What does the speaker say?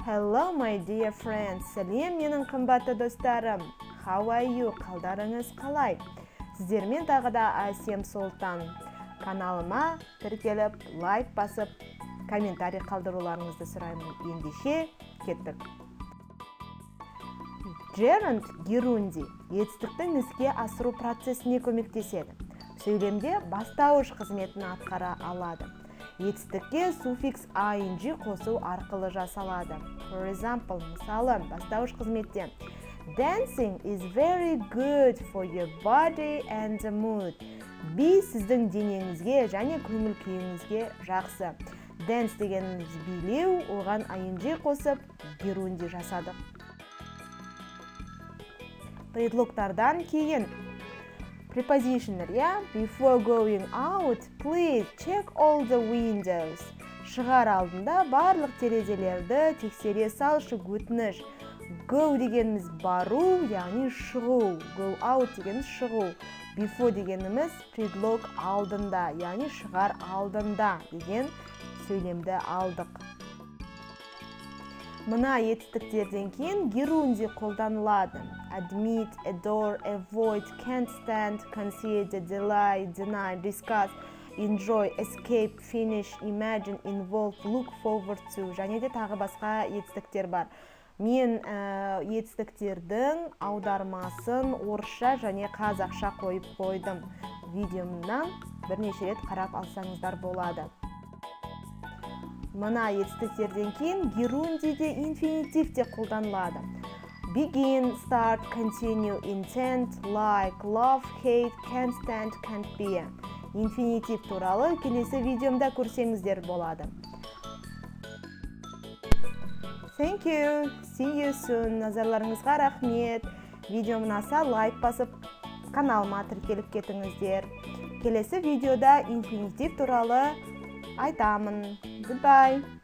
Hello my dear friends. Сәлем менің қымбатты достарым. How are you? Қалдарыңыз қалай? Сіздермен тағы да Әсем Солтан. Каналыма тіркеліп, лайк басып, комментарий қалдыруларыңызды сұраймын. Ендеше кеттік. Gerund герунди етістіктің іске асыру процесіне көмектеседі. Сөйлемде бастауыш қызметін атқара алады. Етістікке суффикс ing қосу арқылы жасалады. For example, мысалы, бастауыш қызметте Dancing is very good for your body and the mood. Би сіздің денеңізге және көңіл күйіңізге жақсы. Dance дегеніміз билеу, оған ing қосып, герунди жасадық. Предлогтардан кейін prepositioner, Before going out, please check all the windows. Шығар алдында барлық терезелерді тексере салшы, өтініш. Go дегеніміз бару, яғни шығу. Go out дегеніміз шығу. Before дегеніміз предлог алдында, яғни шығар алдында деген сөйлемді алдық. Мына етістіктерден кейін герунди қолданылады. Admit, adore, avoid, can't stand, consider, delay, deny, discuss, enjoy, escape, finish, imagine, involve, look forward to және де тағы басқа етістіктер бар. Мен етістіктердің аудармасын орысша және қазақша қойып қойдым. Видеомнан бірнеше рет қарап алсаңыздар болады. Мына етістіктерден кейін герундиде инфинитивте қолданылады. Begin, start, continue, intend, like, love, hate, can't stand, can't be. Инфинитив туралы келесі видеомда көрсеңіздер болады. Thank you. See you soon. Назарларыңызға рахмет. Видео ұнаса лайк басып, каналыма тіркеліп кетіңіздер. Келесі видеода инфинитив туралы айтамын. Goodbye.